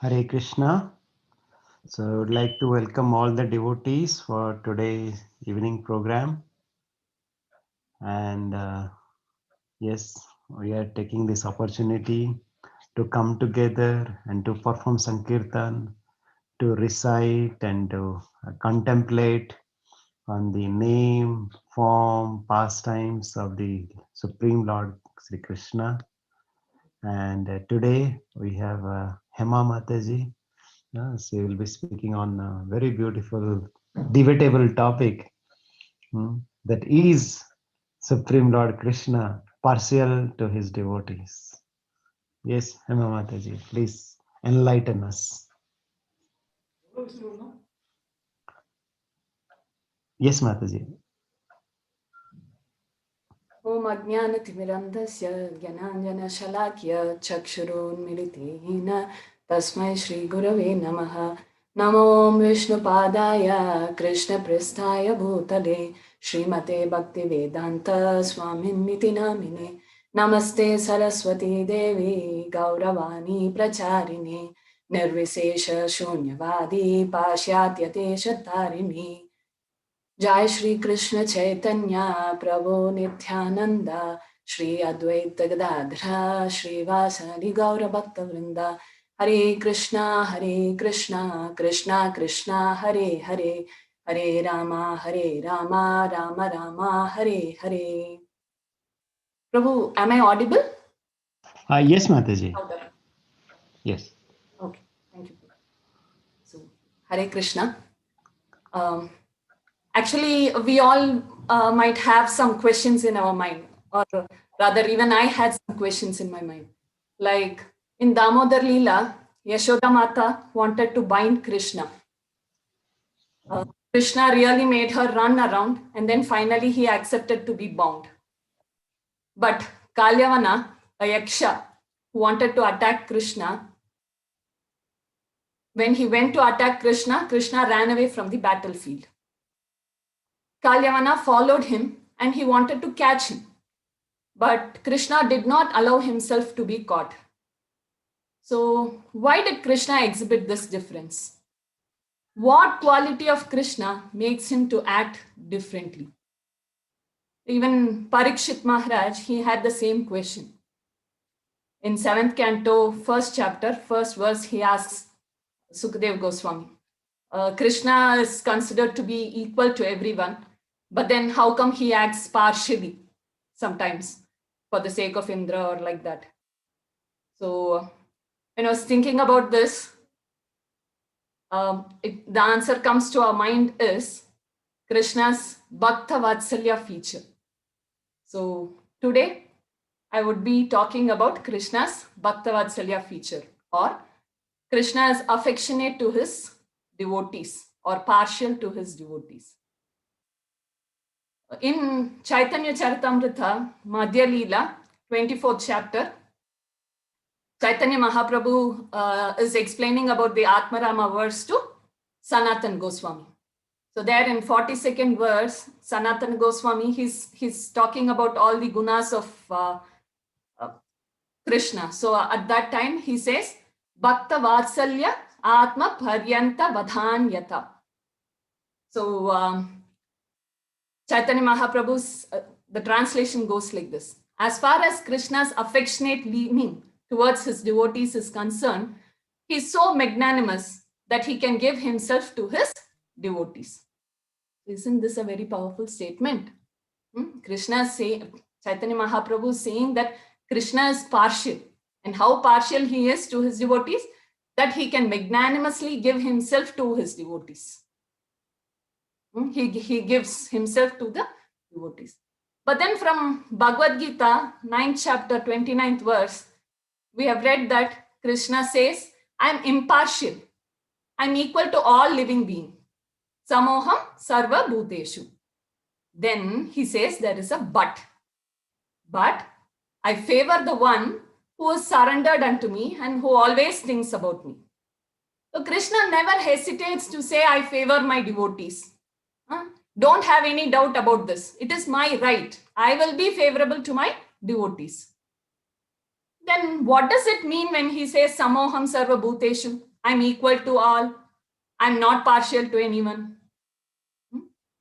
Hare Krishna. So I would like to welcome all the devotees for today's evening program. And yes, we are taking this opportunity to come together and to perform Sankirtan, to recite and to contemplate on the name, form, pastimes of the Supreme Lord Sri Krishna. And today we have Hema Mataji. Yes, we will be speaking on a very beautiful, debatable topic that is Supreme Lord Krishna partial to his devotees. Yes, Hema Mataji, please enlighten us. Yes, Mataji. ॐ अज्ञानतिमिरन्धस्य ज्ञानाञ्जनशलाक्य चक्षुरुन्मिलितेन तस्मै श्रीगुरवे नमः। नमो विष्णुपादाय कृष्णपृष्ठाय भूतले श्रीमते भक्तिवेदान्त स्वामिन्निति नामिने। नमस्ते सरस्वती देवी गौरवाणी प्रचारिणे निर्विशेष शून्यवादी पाश्चात्यदेशतारिणी। जय श्री कृष्ण चैतन्य प्रभु नित्यानंद श्री अद्वैत गदाधर श्रीवासदि गौर भक्त वृंदा। हरे कृष्णा कृष्णा कृष्णा हरे हरे, हरे रामा राम रामा हरे हरे। प्रभु, am I audible? Yes, Mataji. Louder. Yes. Okay, thank you. So, Hare Krishna. Actually, we all might have some questions in our mind, or rather, even I had some questions in my mind. Like in Damodar Leela, Yashoda Mata wanted to bind Krishna. Krishna really made her run around, and then finally he accepted to be bound. But Kalyavana, a Yaksha, who wanted to attack Krishna, when he went to attack Krishna, Krishna ran away from the battlefield. Kalyavana followed him and he wanted to catch him. But Krishna did not allow himself to be caught. So, why did Krishna exhibit this difference? What quality of Krishna makes him to act differently? Even Parikshit Maharaj, he had the same question. In 7th canto, first chapter, first verse, he asks Sukadev Goswami, Krishna is considered to be equal to everyone, but then how come he acts partially sometimes for the sake of Indra or like that? So, when I was thinking about this, the answer comes to our mind is Krishna's Bhakta Vatsalya feature. So, today I would be talking about Krishna's Bhakta Vatsalya feature, or Krishna is affectionate to his devotees or partial to his devotees. In Chaitanya Charitamrita, Madhya Leela, 24th chapter, Chaitanya Mahaprabhu is explaining about the Atmarama verse to Sanatan Goswami. So there in 42nd verse, Sanatan Goswami, he's talking about all the gunas of Krishna. So at that time he says, Bhakta Vatsalya Atma Paryanta Vadhanyata. So Chaitanya Mahaprabhu's, the translation goes like this. As far as Krishna's affectionate leaning towards his devotees is concerned, he is so magnanimous that he can give himself to his devotees. Isn't this a very powerful statement? Krishna Chaitanya Mahaprabhu is saying that Krishna is partial. And how partial he is to his devotees? That he can magnanimously give himself to his devotees. He gives himself to the devotees. But then from Bhagavad Gita, 9th chapter, 29th verse, we have read that Krishna says, I am impartial. I am equal to all living beings. Samoham sarva bhuteshu. Then he says there is a but. But I favor the one who is surrendered unto me and who always thinks about me. So Krishna never hesitates to say, I favor my devotees. Don't have any doubt about this. It is my right. I will be favorable to my devotees. Then what does it mean when he says Samoham Sarva Bhuteshu? I'm equal to all. I'm not partial to anyone.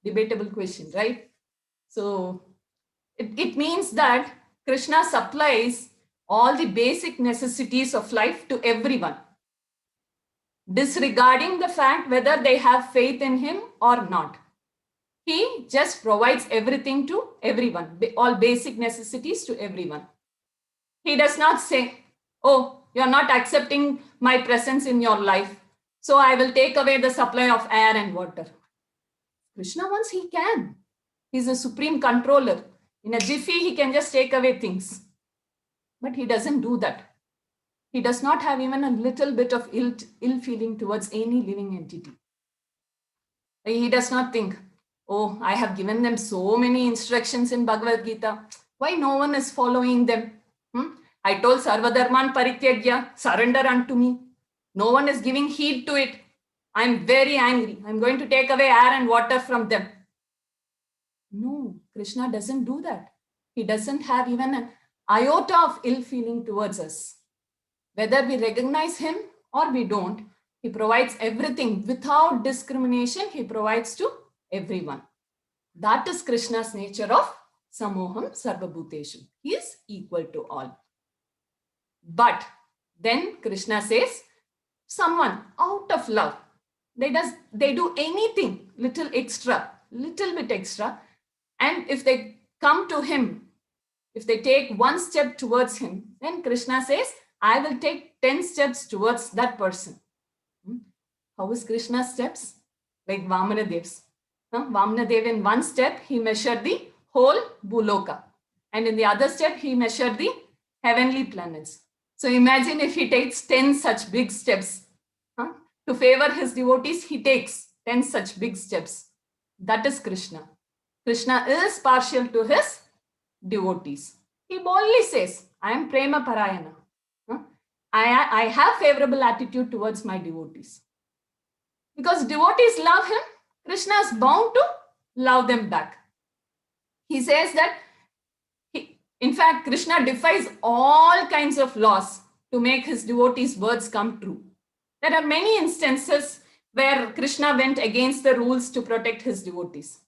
Debatable question, right? So it means that Krishna supplies all the basic necessities of life to everyone, disregarding the fact whether they have faith in him or not. He just provides everything to everyone, all basic necessities to everyone. He does not say, oh, you're not accepting my presence in your life, so I will take away the supply of air and water. Krishna wants, he can. He's a supreme controller. In a jiffy, he can just take away things. But he doesn't do that. He does not have even a little bit of ill feeling towards any living entity. He does not think, oh, I have given them so many instructions in Bhagavad Gita. Why no one is following them? I told Sarvadharman Parityagya, surrender unto me. No one is giving heed to it. I'm very angry. I'm going to take away air and water from them. No, Krishna doesn't do that. He doesn't have even an iota of ill feeling towards us. Whether we recognize him or we don't, he provides everything without discrimination. He provides to everyone. That is Krishna's nature of Samoham Sarvabhuteshu. He is equal to all. But then Krishna says, someone out of love, they do anything, little bit extra. And if they come to him, if they take one step towards him, then Krishna says, I will take 10 steps towards that person. How is Krishna's steps? Like Vamana Dev's. Vamana Dev in one step, he measured the whole Bhuloka. And in the other step, he measured the heavenly planets. So imagine if he takes 10 such big steps. To favor his devotees, he takes 10 such big steps. That is Krishna. Krishna is partial to his devotees. He boldly says, I am Prema Parayana. I have favorable attitude towards my devotees. Because devotees love him, Krishna is bound to love them back. He says that, in fact, Krishna defies all kinds of laws to make his devotees' words come true. There are many instances where Krishna went against the rules to protect his devotees.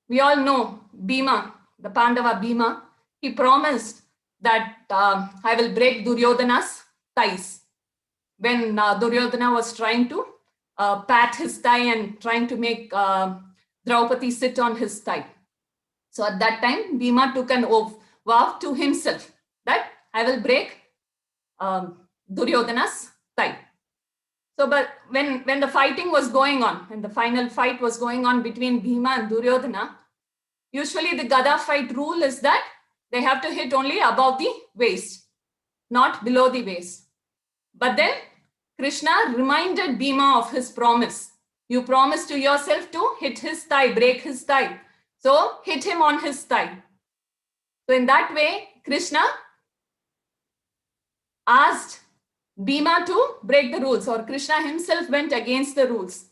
We all know Bhima, the Pandava Bhima, he promised that I will break Duryodhana's thighs. When Duryodhana was trying to pat his thigh and trying to make Draupadi sit on his thigh. So at that time, Bhima took an vow to himself that I will break Duryodhana's thigh. So, but when the fighting was going on, when the final fight was going on between Bhima and Duryodhana, usually the Gada fight rule is that they have to hit only above the waist, not below the waist. But then Krishna reminded Bhima of his promise. You promised to yourself to hit his thigh, break his thigh. So hit him on his thigh. So in that way, Krishna asked Bhima to break the rules, or Krishna himself went against the rules.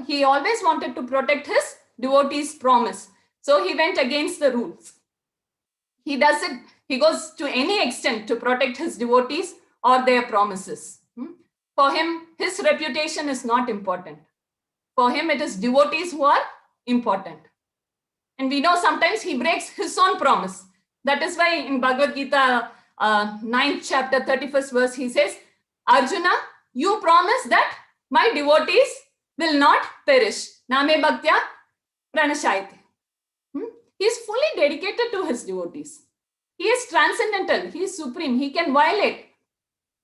He always wanted to protect his devotees' promise. So he went against the rules. He does it, he goes to any extent to protect his devotees or their promises. For him, his reputation is not important. For him, it is devotees who are important. And we know sometimes he breaks his own promise. That is why in Bhagavad Gita, 9th chapter, 31st verse, he says, Arjuna, you promise that my devotees will not perish. Name bhaktya pranashayate. He is fully dedicated to his devotees. He is transcendental. He is supreme. He can violate.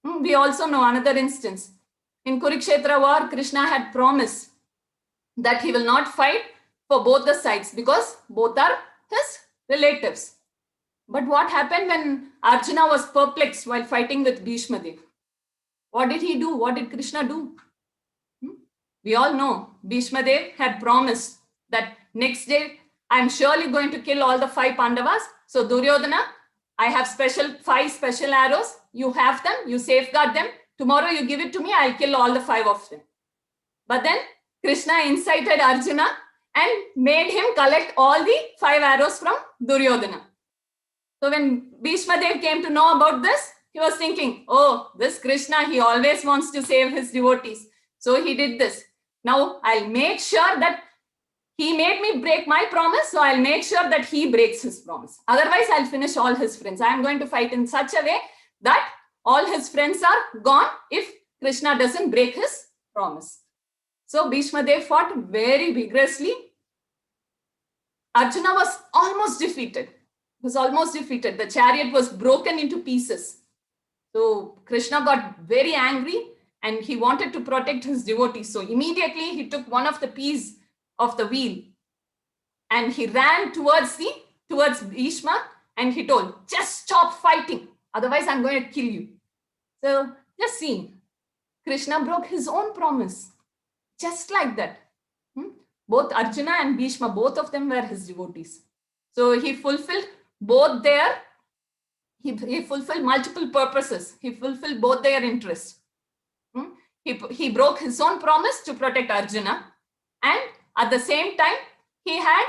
We also know another instance. In Kurukshetra war, Krishna had promised that he will not fight for both the sides because both are his relatives. But what happened when Arjuna was perplexed while fighting with Bhishma Dev? What did he do? What did Krishna do? We all know Bhishma Dev had promised that next day I am surely going to kill all the 5 Pandavas. So Duryodhana, I have 5 special arrows. You have them. You safeguard them. Tomorrow you give it to me. I'll kill all the 5 of them. But then Krishna incited Arjuna and made him collect all the 5 arrows from Duryodhana. So when Bhishma Dev came to know about this, He was thinking, oh, this Krishna, he always wants to save his devotees. So he did this. Now I'll make sure that he made me break my promise, so I'll make sure that he breaks his promise. Otherwise, I'll finish all his friends. I'm going to fight in such a way that all his friends are gone if Krishna doesn't break his promise. So Bhishma Dev fought very vigorously. Arjuna was almost defeated. The chariot was broken into pieces. So Krishna got very angry and he wanted to protect his devotees. So immediately he took one of the pieces of the wheel and he ran towards Bhishma and he told, just stop fighting. Otherwise, I'm going to kill you. So just see, Krishna broke his own promise. Just like that. Both Arjuna and Bhishma, both of them were his devotees. So he fulfilled both their, he fulfilled multiple purposes. He fulfilled both their interests. He broke his own promise to protect Arjuna. And at the same time, he had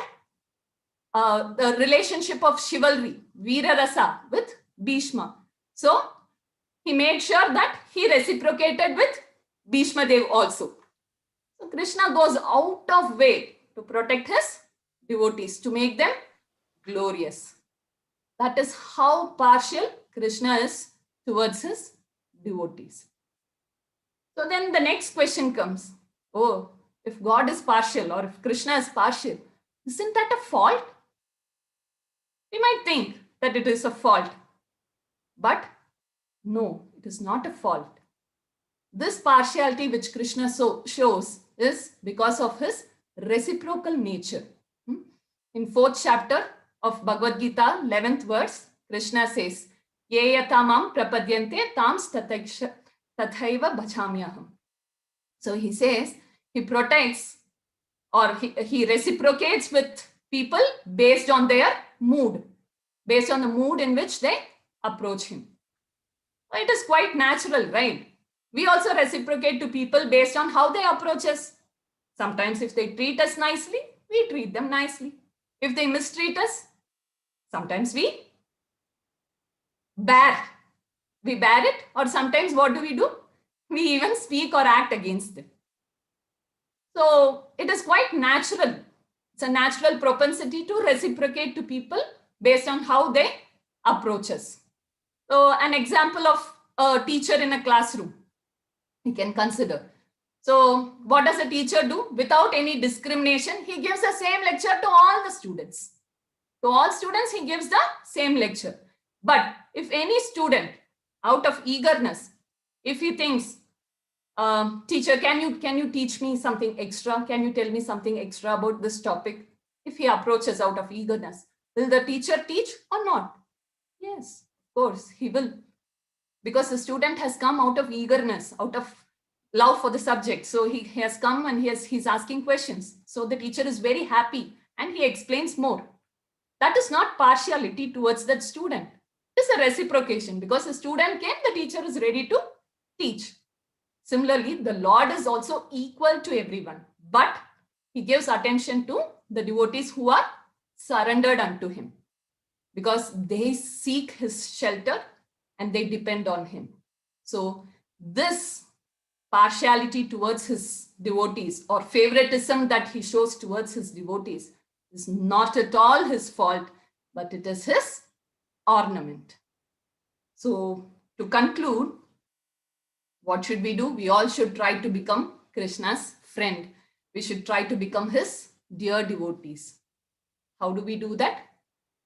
the relationship of chivalry, Veera Rasa, with Bhishma. So he made sure that he reciprocated with Bhishma Dev also. So Krishna goes out of way to protect his devotees, to make them glorious. That is how partial Krishna is towards his devotees. So then the next question comes, oh, if God is partial or if Krishna is partial, isn't that a fault? We might think that it is a fault, but no, it is not a fault. This partiality which Krishna shows is because of his reciprocal nature. In 4th chapter of Bhagavad Gita, 11th verse, Krishna says, Ye yatamam prapadyante tams tathaiva bhajamyaham. So he says, he protects or he reciprocates with people based on their mood, based on the mood in which they approach him. It is quite natural, right? We also reciprocate to people based on how they approach us. Sometimes if they treat us nicely, we treat them nicely. If they mistreat us, sometimes we bear it, or sometimes what do? We even speak or act against them. So it is quite natural. It's a natural propensity to reciprocate to people based on how they approach us. So an example of a teacher in a classroom, we can consider. So what does a teacher do? Without any discrimination, he gives the same lecture to all the students. To all students, he gives the same lecture. But if any student, out of eagerness, if he thinks, teacher, can you teach me something extra? Can you tell me something extra about this topic? If he approaches out of eagerness, will the teacher teach or not? Yes, of course, he will. Because the student has come out of eagerness, out of love for the subject. So he has come and he's asking questions. So the teacher is very happy and he explains more. That is not partiality towards that student. It is a reciprocation. Because the student came, the teacher is ready to teach. Similarly, the Lord is also equal to everyone, but he gives attention to the devotees who are surrendered unto him because they seek his shelter and they depend on him. So this partiality towards his devotees or favoritism that he shows towards his devotees is not at all his fault, but it is his ornament. So to conclude, what should we do? We all should try to become Krishna's friend. We should try to become his dear devotees. How do we do that?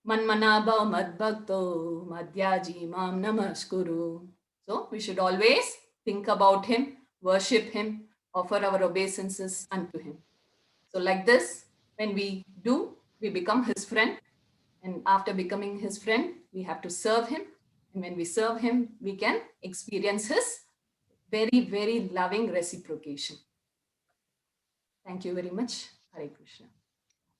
Manmanabha madbhakto madhyaji mam namaskuru. So we should always think about him, worship him, offer our obeisances unto him. So like this, when we do, we become his friend. And after becoming his friend, we have to serve him. And when we serve him, we can experience his very, very loving reciprocation. Thank you very much. Hare Krishna.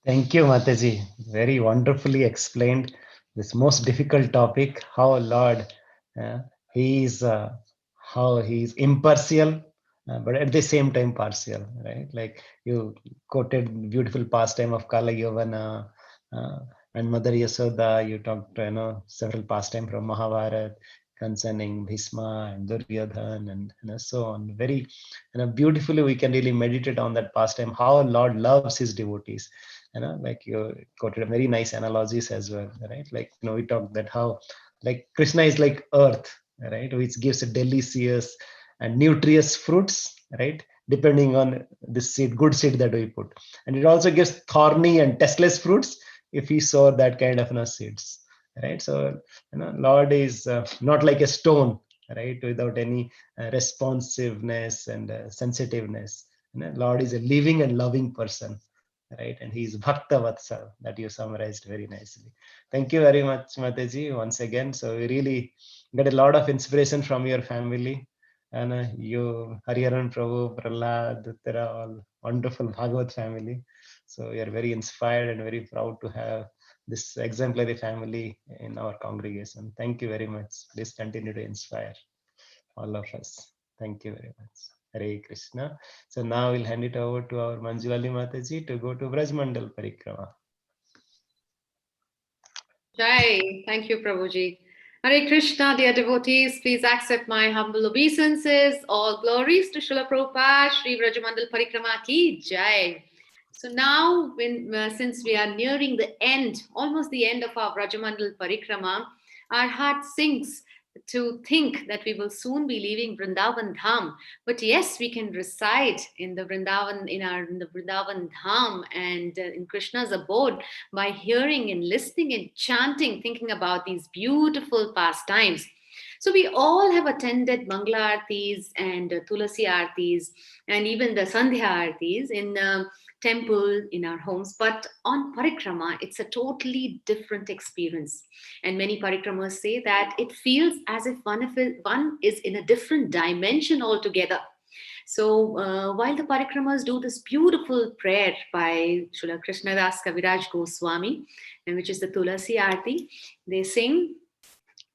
Thank you, Mataji. Very wonderfully explained this most difficult topic, how Lord, how he's impartial, but at the same time partial, right? Like you quoted beautiful pastime of Kala Yavana and Mother Yasoda. You talked, several pastime from Mahabharata. concerning Bhisma and Duryodhan and so on. Very beautifully we can really meditate on that pastime, how Lord loves his devotees. Like you quoted very nice analogies as well, right? Like we talked that how like Krishna is like earth, right, which gives delicious and nutritious fruits, right, depending on the seed, good seed that we put. And it also gives thorny and tasteless fruits if we sow that kind of seeds, right? So Lord is not like a stone, right, without any responsiveness and sensitiveness. Lord is a living and loving person, right? And he is Bhakta Vatsal, that you summarized very nicely. Thank you very much, Mataji, once again. So we really got a lot of inspiration from your family. And you, Hariharan Prabhu, Prahlad, Uttara, all wonderful Bhagavad family. So we are very inspired and very proud to have this exemplary family in our congregation. Thank you very much. Please continue to inspire all of us. Thank you very much. Hare Krishna. So now we'll hand it over to our Manjulali Mataji to go to Brajmandal Parikrama. Jai. Thank you, Prabhuji. Hare Krishna, dear devotees, please accept my humble obeisances. All glories to Srila Prabhupada, Sri Vrajamandal Parikrama ki Jai. So now, since we are nearing the end, almost the end of our Vrajamandal Parikrama, our heart sinks to think that we will soon be leaving Vrindavan Dham. But yes, we can reside in the Vrindavan, in the Vrindavan Dham and in Krishna's abode by hearing and listening and chanting, thinking about these beautiful pastimes. So we all have attended Mangala Aartis and Tulasi Aartis and even the Sandhya Aartis in temple, in our homes. But on Parikrama, it's a totally different experience. And many Parikramas say that it feels as if one is in a different dimension altogether. So while the parikramas do this beautiful prayer by Srila Krishnadas Kaviraj Goswami, and which is the Tulasi Aarti, they sing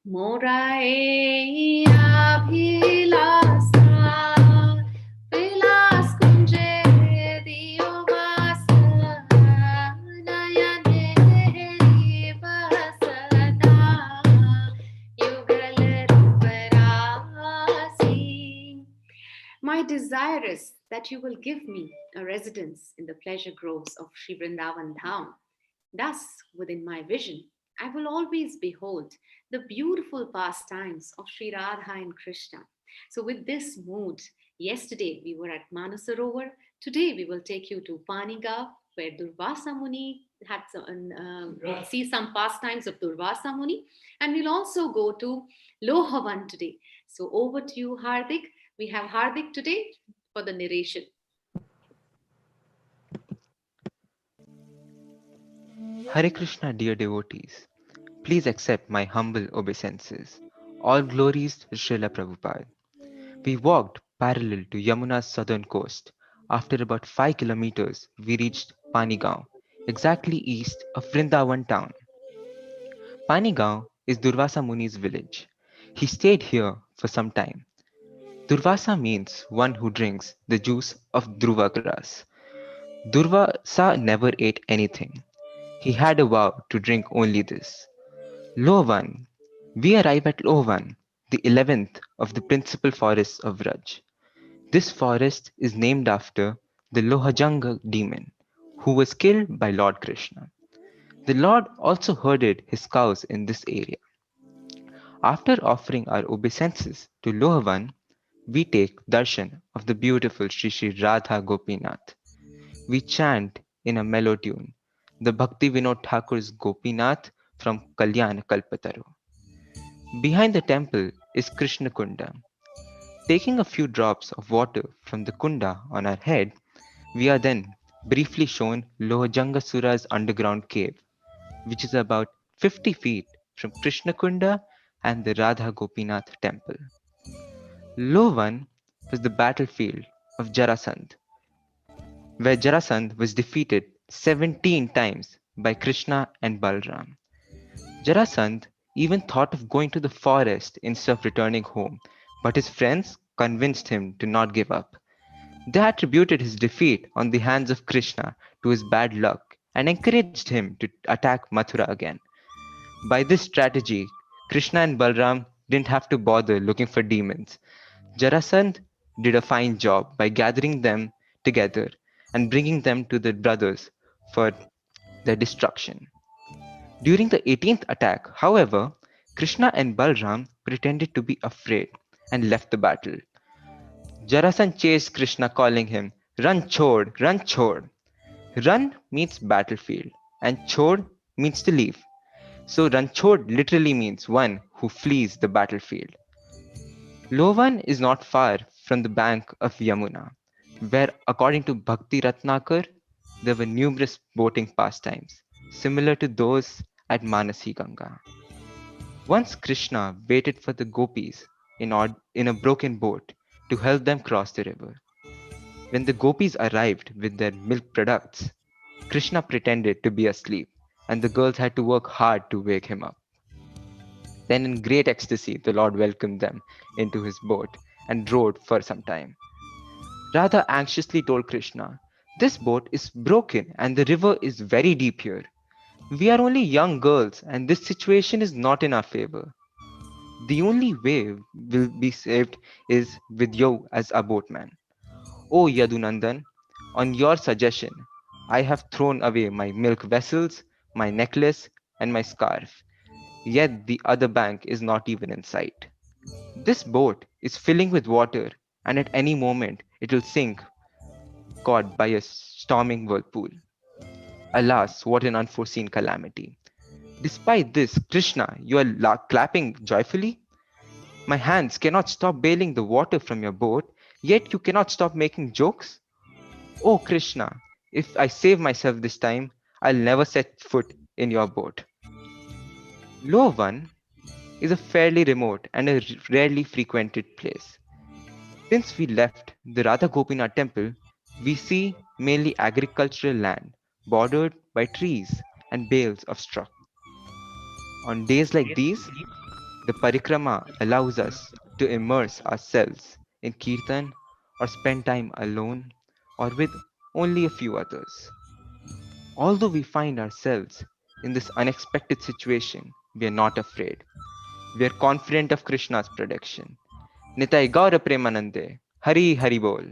Morae Abhilasa Vilas Kunje Diyo Vasa Nayane Vasana Yugal Ruparasi. My desire is that you will give me a residence in the pleasure groves of Sri Vrindavan Dham. Thus, within my vision, I will always behold the beautiful pastimes of Sri Radha and Krishna. So, with this mood, yesterday we were at Manasarovar. Today we will take you to Panigav, where Durvasa Muni had we'll see some pastimes of Durvasa Muni, and we'll also go to Lohavan today. So, over to you, Hardik. We have Hardik today for the narration. Hare Krishna, dear devotees. Please accept my humble obeisances. All glories to Srila Prabhupada. We walked parallel to Yamuna's southern coast. After about 5 kilometers, we reached Panigaon, exactly east of Vrindavan town. Panigaon is Durvasa Muni's village. He stayed here for some time. Durvasa means one who drinks the juice of Dhruva grass. Durvasa never ate anything. He had a vow to drink only this. Lovan. We arrive at Lovan, the 11th of the principal forests of Vraj. This forest is named after the Lohajanga demon, who was killed by Lord Krishna. The Lord also herded his cows in this area. After offering our obeisances to Lohavan, we take darshan of the beautiful Sri Sri Radha Gopinath. We chant in a mellow tune the Bhakti Vinod Thakur's Gopinath from Kalyan Kalpataru. Behind the temple is Krishna Kunda. Taking a few drops of water from the kunda on our head, we are then briefly shown Lohajangasura's underground cave, which is about 50 feet from Krishna Kunda and the Radha Gopinath temple. Lovan was the battlefield of Jarasandh, where Jarasandh was defeated 17 times by Krishna and Balram. Jarasandh even thought of going to the forest instead of returning home, but his friends convinced him to not give up. They attributed his defeat on the hands of Krishna to his bad luck and encouraged him to attack Mathura again. By this strategy, Krishna and Balram didn't have to bother looking for demons. Jarasandh did a fine job by gathering them together and bringing them to the brothers for their destruction. During the 18th attack, however, Krishna and Balram pretended to be afraid and left the battle. Jarasandh chased Krishna, calling him, Run chod, run chod. Run means battlefield, and chod means to leave. So Ranchod literally means one who flees the battlefield. Lovan is not far from the bank of Yamuna, where, according to Bhakti Ratnakar, there were numerous boating pastimes, similar to those at Manasi Ganga. Once Krishna waited for the gopis in a broken boat to help them cross the river. When the gopis arrived with their milk products, Krishna pretended to be asleep, and the girls had to work hard to wake him up. Then, in great ecstasy, the Lord welcomed them into his boat and rowed for some time. Radha anxiously told Krishna, This boat is broken and the river is very deep here. We are only young girls and this situation is not in our favor. The only way we'll be saved is with you as a boatman. O Yadunandan, on your suggestion, I have thrown away my milk vessels, my necklace, and my scarf. Yet the other bank is not even in sight. This boat is filling with water, and at any moment it will sink, caught by a storming whirlpool. Alas, what an unforeseen calamity. Despite this, Krishna, you are clapping joyfully? My hands cannot stop bailing the water from your boat, yet you cannot stop making jokes? Oh, Krishna, if I save myself this time, I'll never set foot in your boat. Lovan is a fairly remote and a rarely frequented place. Since we left the Radha Gopinath temple, we see mainly agricultural land bordered by trees and bales of straw. On days like these, the parikrama allows us to immerse ourselves in kirtan or spend time alone or with only a few others. Although we find ourselves in this unexpected situation, we are not afraid. We are confident of Krishna's protection. Nitai Gaura Premanande, Hari Hari Bol.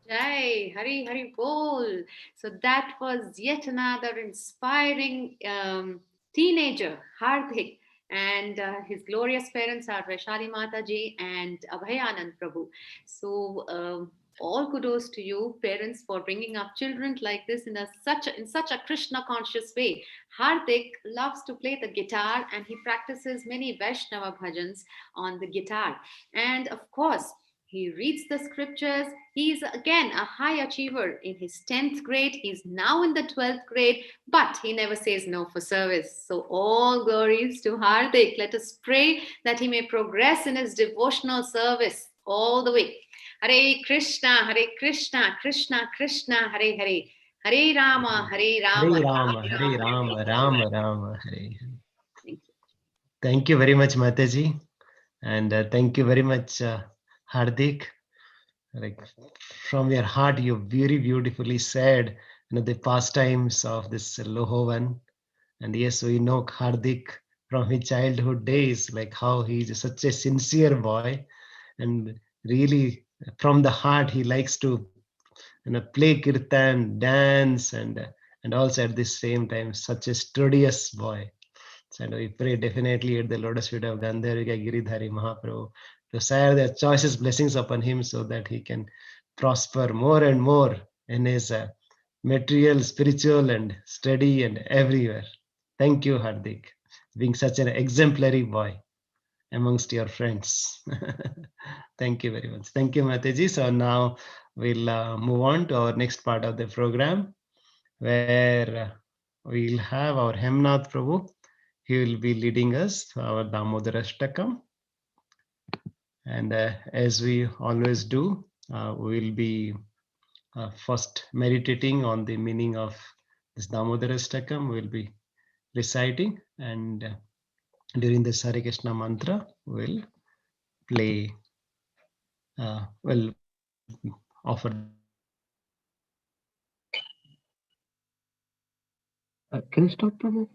Jai, Hari Hari Bol. So that was yet another inspiring teenager, Hardik. And his glorious parents are Vaishali Mataji and Abhayanand Prabhu. So all kudos to you, parents, for bringing up children like this in such a Krishna conscious way. Hardik loves to play the guitar and he practices many Vaishnava bhajans on the guitar. And of course, he reads the scriptures. He's again a high achiever in his 10th grade. He's now in the 12th grade, but he never says no for service. So, all glories to Hardik. Let us pray that he may progress in his devotional service all the way. Hare Krishna, Hare Krishna, Krishna Krishna, Hare Hare. Hare Rama, Hare Rama, Hare Rama Rama, Hare Rama, Hare Rama, Rama Rama, Hare. Hare. Thank you very much, Mataji, and thank you very much, Hardik. Like from your heart, you very beautifully said, the pastimes of this Lohovan. And yes, we know Hardik from his childhood days, like how he is such a sincere boy, and really from the heart he likes to play kirtan, dance, and also at the same time such a studious boy. So we pray definitely at the lotus feet of Gandharva Giridhari Mahaprabhu to share their choicest blessings upon him so that he can prosper more and more in his material, spiritual, and study and everywhere. Thank you, Hardik, being such an exemplary boy amongst your friends. Thank you very much. Thank you, Mataji. So now we'll move on to our next part of the program where we'll have our Hemnath Prabhu. He will be leading us to our Damodarashtakam. And as we always do, we'll be first meditating on the meaning of this Damodarashtakam. We'll be reciting, and during this Hare Krishna mantra, we'll play, we'll offer the Can you stop, Prabhu?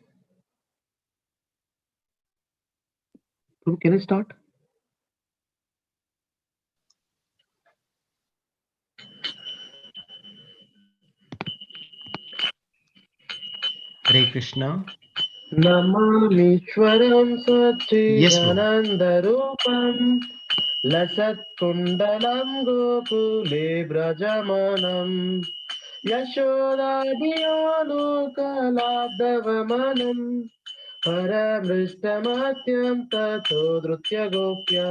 Can I start? Hare Krishna. नमामीश्वरं Yes, Prabhu. सच्चिदानन्दरूपं लसत्कुण्डलं गोकुले व्रजमानं यशोदाभियालोकलाब्धवमनं परमृष्टमत्यं ततो धृत्यगोप्या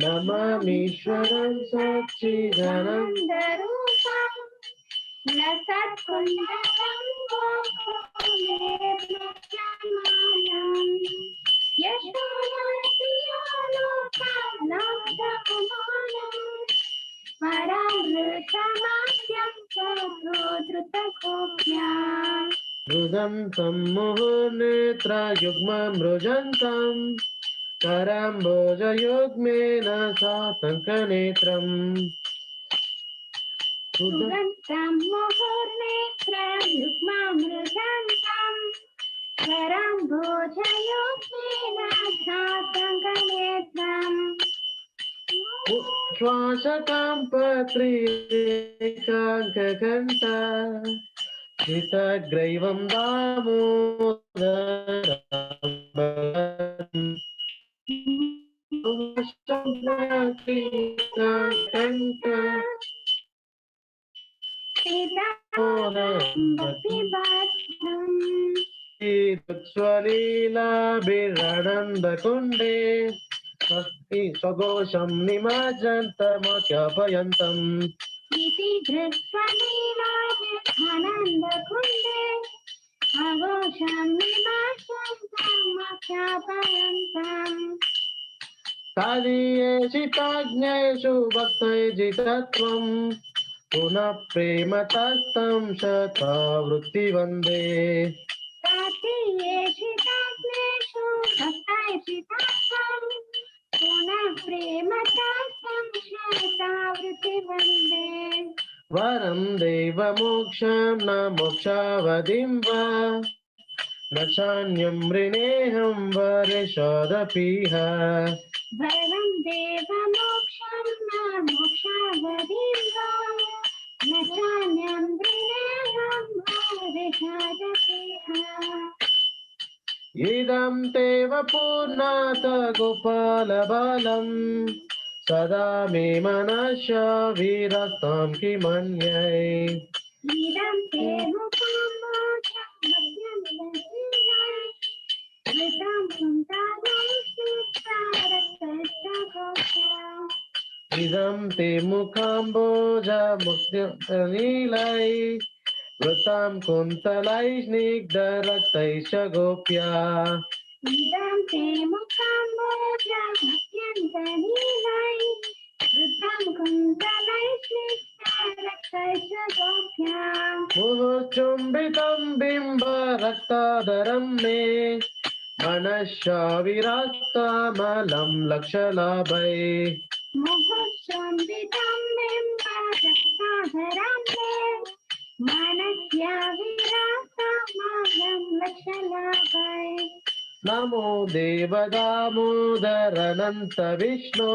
नमामीश्वरं सच्चिदानन्दरूपं लसत्कुण्डलं गोकुले व्रजमानं यशोदाभियालोकलाब्धवमनं परमृष्टमत्यं ततो धृत्यगोप्या मृदन्तं मुहुर्नेत्रयुग्मं मृजन्तं करम्बोजयुग्मेन सातङ्कनेत्रम् मृदन्तं मुहुर्नेत्रयुग्मं मृजन्तं करम्बोजयुग्मेन सातङ्कनेत्रम् श्वासकां पत्रिकाङ्कघण्टा कृतग्रैवं स्वलीलाभिरणन्दकुण्डे स्वघोषं निमज्जन्तमख्यापयन्तम् इति धृत्वा लीलाभिरणन्दकुण्डे स्वघोषं निमज्जन्तमख्यापयन्तम् तदीयेषिताज्ञेषु भक्तैर्जितत्वं पुनः प्रेम तत्तं शतावृत्तिवन्दे तदीयेषिताज्ञेषु भक्तैर्जितत्वं पुनः प्रेम तत्तं शतावृत्तिवन्दे वरं देवमोक्षं न मोक्षावधिं वा न चान्यं मृणेऽहं वर्षादपीह वरं देवमोक्षं न मोक्षावधिं वा न चान्यं मृणेऽहं वर्षादपीह इदं तेव पूर्णात् गोपालबालम् सदा मे मनसा विरक्तं किमन्यै इदं ते इदं ते मुखाम्बोजमुक्तनीलै वृतां कुन्तलै स्निग्धरक्तैश्च गोप्या इदं ते मुखाम्बोजमुक्तनीलै वृतां कुन्तलै स्निग्धरक्तैश्च गोप्या मुहुर्चुम्बितं बिम्बरक्तादरं मे मनश्चा विरक्तमलं लक्षलाभै मुहुर्चुम्बितं बिम्बरक्तादरं मे मनस्या विरक्तमलं लक्षलाभै नमो देवदामोदरनन्त विष्णु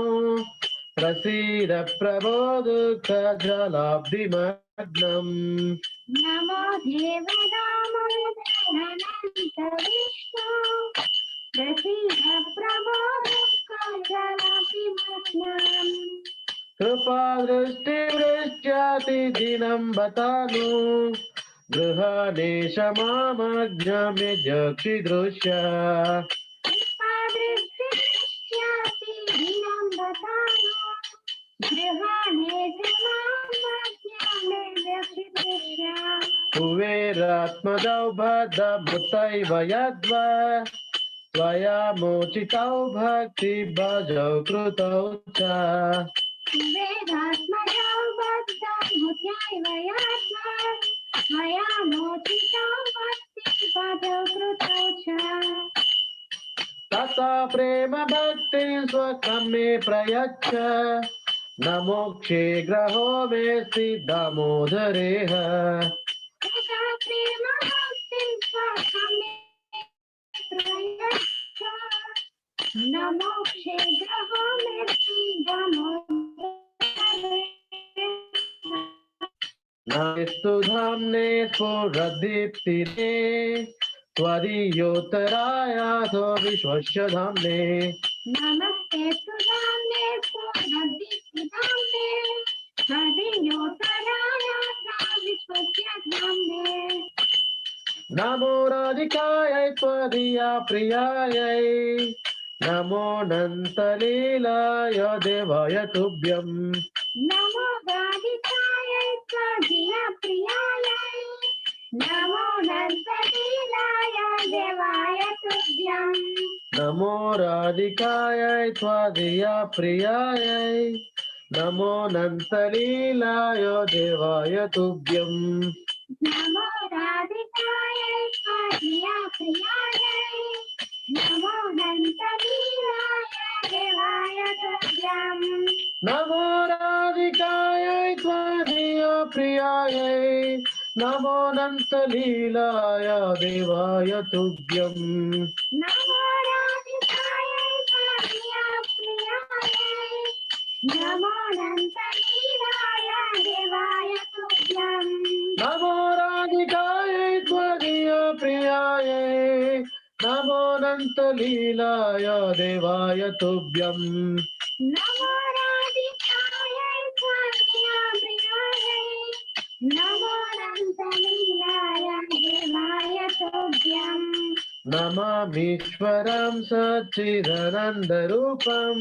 प्रसीद प्रभो दुःखजलाब्धिमग्नम् नमो देवदामोदरनन्त विष्णु प्रसीद प्रभो दुःखजलाब्धिमग्नम् कृपादृष्टिवृष्ट्याति दिनं बतानु गृहादेश मामज्ञमिजक्षिदृश्य कृपादृष्टिवृष्ट्याति दिनं बतानु गृहादेश मामज्ञमिजक्षिदृश्य कुबेरात्मजौ भद्रभृतैव यद्वा त्वया मोचितौ भक्तिभजौ कृतौ च वेदात्मजौ बद्धमुख्यैव यात्मा त्वया मोचितौ भक्तिपदौ कृतौ च तथा प्रेम भक्तिं स्वकं मे प्रयच्छ न मोक्षे ग्रहो मेऽस्ति दामोदरेह तथा प्रेम भक्तिं स्वकं मे प्रयच्छ नमो क्षेत्रहो मृत्यु दामोदरे नमस्तु धाम्ने स्फुरदीप्तिने त्वदीयोत्तरायाथो विश्वस्य धाम्ने नमस्ते सुधाम्ने सुरदिष्टिधाम्ने सदियोतराय विश्वस्य धाम्ने नमो राधिकायै त्वदीया प्रियायै नमो नन्तलीलाय देवाय तुभ्यम् नमो राधिकाय त्वदीया प्रियायै नमो नन्दलीलाय देवाय तुभ्यम् नमो राधिकायै त्वदीया प्रियायै नमो नन्तलीलाय देवाय तुभ्यम् नमो राधिकाय त्वदीया प्रियायै नमो नन्दलीलाय देवाय तुभ्यम् नमो राधिकायै त्वदीया प्रियायै नमो नन्तलीलाय देवाय तुभ्यम् नमो राधिकाय त्वदीया प्रियायै नमो नन्दलीलाय देवाय तुभ्यम् नमो राधिकायै त्वदीया प्रियायै नमो नन्तलीलाय देवाय तुभ्यम् नमो राधिकाय त्वदीया प्रियायै नमो नन्दलीलाय देवाय तुभ्यम् नमामीश्वरं सच्चिदानन्दरूपं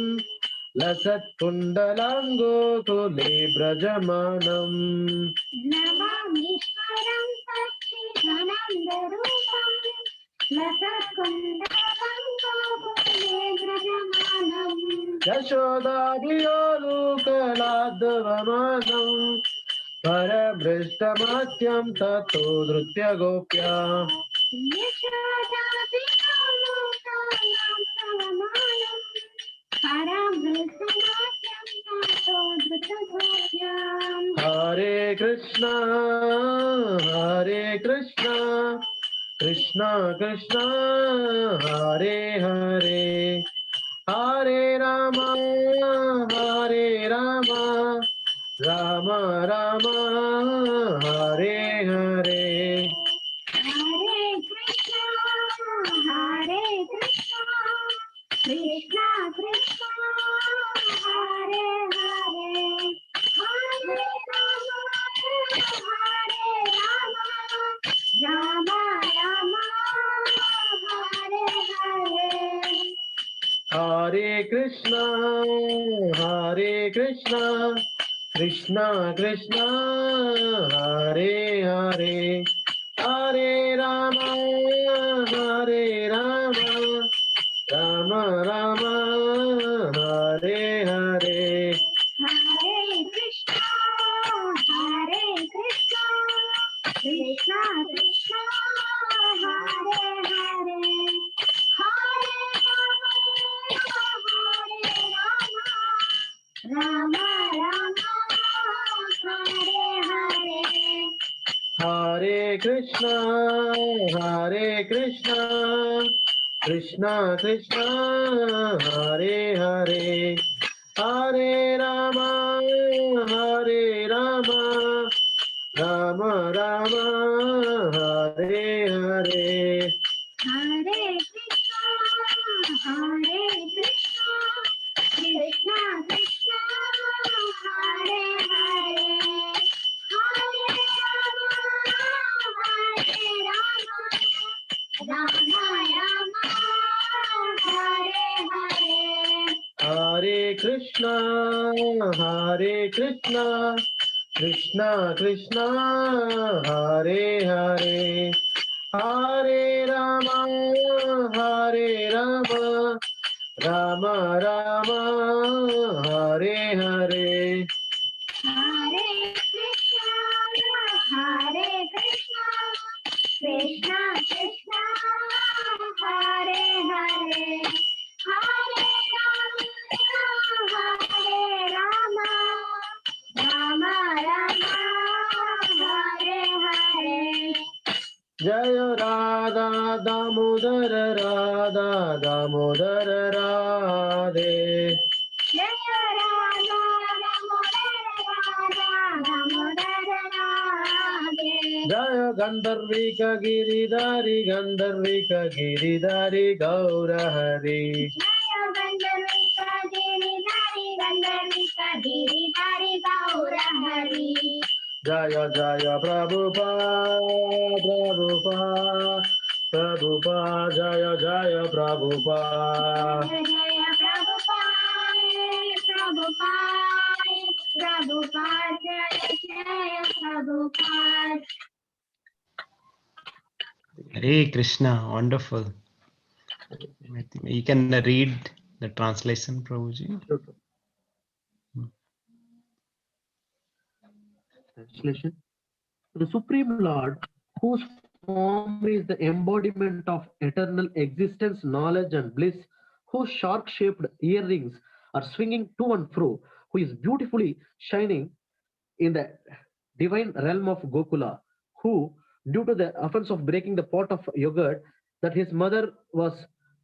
लसत्कुण्डलाङ्गोकुले व्रजमानम् नमामीश्वरं सच्चिदानन्दरूपं लसत्कुण्डलं गोकुले व्रजमानम् यशोदाभियोलुकलाद्वमानं परमृष्टमात्यं ततो धृत्यगोप्या यशोदाभिलोकानां प्रवमानम् परामृतनाट्यं नाटो धृतगोप्याम् हरे कृष्णा कृष्णा कृष्णा हरे हरे हरे राम राम राम हरे हरे हरे कृष्णा कृष्णा कृष्णा हरे हरे हरे राम राम राम हरे हरे हरे कृष्णा कृष्णा कृष्णा हरे हरे हरे राम राम राम हरे हरे हरे कृष्णा कृष्णा कृष्णा हरे हरे हरे राम राम हरे हरे हरे कृष्णा कृष्णा कृष्णा हरे हरे हरे राम राम राम हरे हरे हरे कृष्णा कृष्णा कृष्णा हरे हरे हरे राम राम हरे हरे हरे कृष्णा कृष्णा कृष्णा हरे हरे हरे राम राम राम हरे हरे हरे कृष्णा कृष्णा कृष्णा हरे हरे हरे राम राम राम हरे हरे जय Radhe Radha Damodara Radha Damodara Radhe. Jaya Radha Damodara Radhe. Jaya Gandharvika Giridhari Gandharvika Giridhari Gaura Hari. Jaya Gandharvika Giridhari Gaura Hari. Jaya Jaya Prabhupada Prabhupada Prabhupada Jaya Jaya Prabhupada. Jaya Jaya Prabhupada, Prabhupada, Jaya Jaya Prabhupada. Hare Krishna, wonderful. I think you can read the translation, Prabhuji. Translation. The Supreme Lord, whose form is the embodiment of eternal existence, knowledge, and bliss, whose shark-shaped earrings are swinging to and fro, who is beautifully shining in the divine realm of Gokula, who, due to the offense of breaking the pot of yogurt that his mother was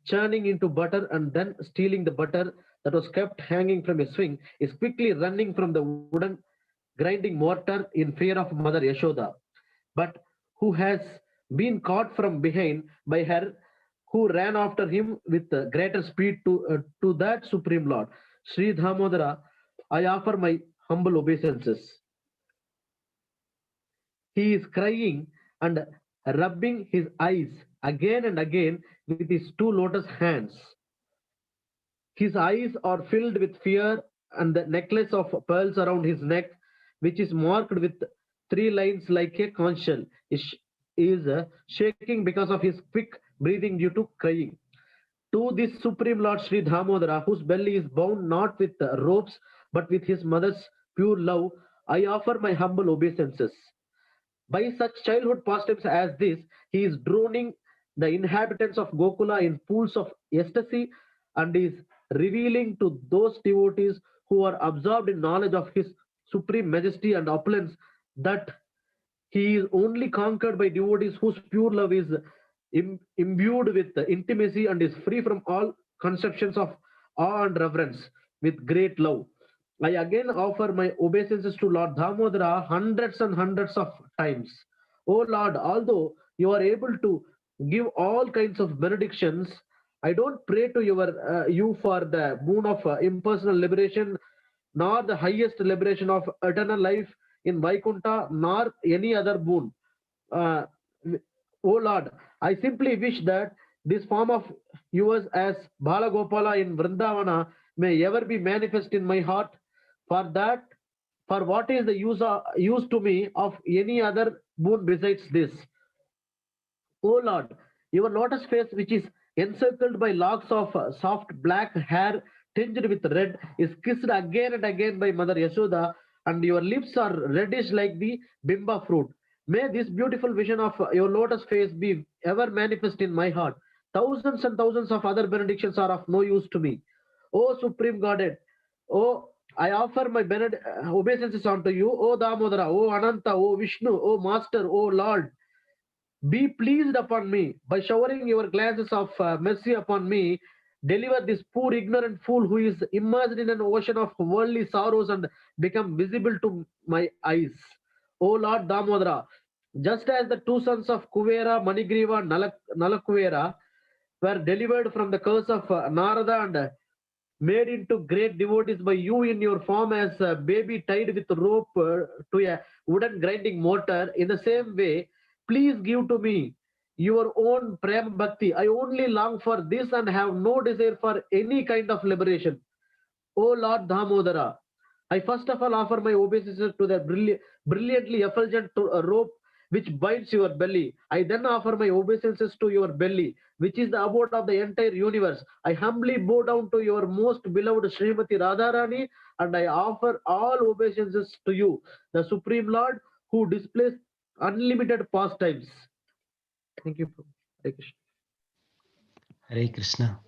churning into butter and then stealing the butter that was kept hanging from a swing, is quickly running from the wooden grinding mortar in fear of Mother Yashoda, but who has been caught from behind by her, who ran after him with greater speed to that Supreme Lord. Sri Dhamodara, I offer my humble obeisances. He is crying and rubbing his eyes again and again with his two lotus hands. His eyes are filled with fear, and the necklace of pearls around his neck, which is marked with three lines like a conch shell, is shaking because of his quick breathing due to crying. To this Supreme Lord Sri Dhamodara, whose belly is bound not with ropes but with his mother's pure love, I offer my humble obeisances. By such childhood pastimes as this, he is droning the inhabitants of Gokula in pools of ecstasy and is revealing to those devotees who are absorbed in knowledge of his supreme majesty and opulence that he is only conquered by devotees whose pure love is imbued with intimacy and is free from all conceptions of awe and reverence with great love. I again offer my obeisances to Lord Damodara hundreds and hundreds of times. O Lord, although you are able to give all kinds of benedictions, I don't pray to you for the boon of impersonal liberation, nor the highest liberation of eternal life in Vaikuntha, nor any other boon. Uh, O Lord, I simply wish that this form of yours as Balagopala in Vrindavana may ever be manifest in my heart. For that, for what is the use to me of any other boon besides this? O Lord, your lotus face, which is encircled by locks of soft black hair tinged with red, is kissed again and again by Mother Yashoda, and your lips are reddish like the bimba fruit. May this beautiful vision of your lotus face be ever manifest in my heart. Thousands and thousands of other benedictions are of no use to me. O Supreme Godhead, O I offer my obeisances unto you, O Damodara, O Ananta, O Vishnu, O Master, O Lord. Be pleased upon me by showering your glances of mercy upon me. Deliver this poor ignorant fool who is immersed in an ocean of worldly sorrows and become visible to my eyes. O Lord Damodara, just as the two sons of Kuvera, Manigriva, and Nalakuvera were delivered from the curse of Narada and made into great devotees by you in your form as a baby tied with rope to a wooden grinding mortar, in the same way, please give to me your own prem bhakti. I only long for this and have no desire for any kind of liberation. O Lord Damodara, I first of all offer my obeisances to the brilliantly effulgent rope which binds your belly. I then offer my obeisances to your belly, which is the abode of the entire universe. I humbly bow down to your most beloved Srimati Radharani, and I offer all obeisances to you, the Supreme Lord, who displays unlimited pastimes. Thank you. Hare Krishna. Hare Krishna.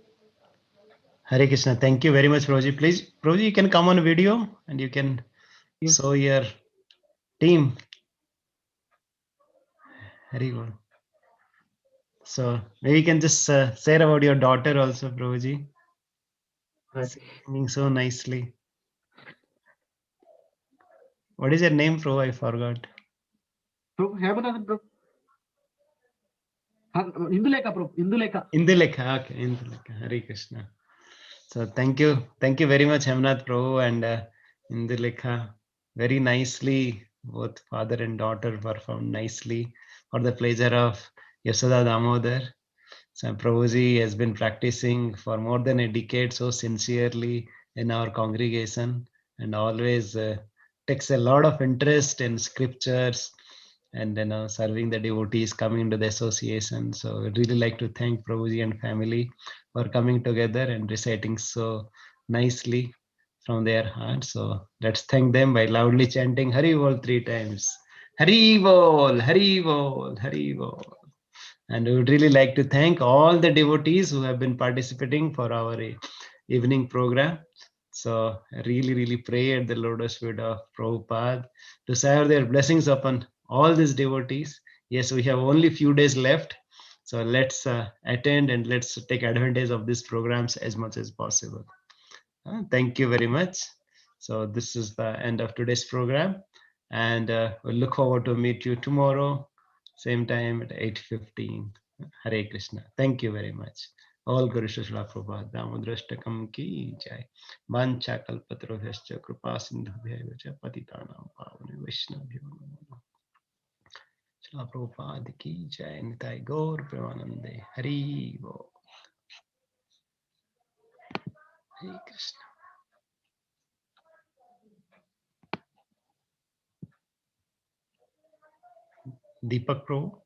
Hare Krishna. Thank you very much, Prabhuji. Please, Prabhuji, you can come on video and you can show your team. Very good. So maybe you can just share about your daughter also, Prabhuji. Right. Singing so nicely. What is your name, Prabhu? I forgot. Prabhu, Hemanathan, Prabhu. Induleka, Prabhu. Induleka. Indulekha. Okay, Indulekha. Hare Krishna. So thank you very much, Hemnath Prabhu and Indulekha. Very nicely, both father and daughter performed nicely for the pleasure of Yasoda Damodar. So Prabhuji has been practicing for more than a decade so sincerely in our congregation and always takes a lot of interest in scriptures and serving the devotees coming into the association. So I'd really like to thank Prabhuji and family for coming together and reciting so nicely from their heart. So let's thank them by loudly chanting Hari Bol 3 times. Hari Bol, Hari Bol, Hari Bol. And we would really like to thank all the devotees who have been participating for our evening program. So I really pray at the lotus feet of Prabhupada to share their blessings upon all these devotees. Yes, we have only few days left. So let's attend and let's take advantage of these programs as much as possible. Thank you very much. So this is the end of today's program, and we'll look forward to meet you tomorrow, same time at 8:15. Hare Krishna. Thank you very much. All Guru Shishla Prabhupada Damodrashtakam ki jai. Vancha kalpatarobhyascha kripa sindhubhyaya patitanam pavane Vaishnavyo namo namaha. Shila Prabhupada ki jai. Nitai Gaur Premanande. Hari Bo. Hare Krishna. Deepak Prabhu.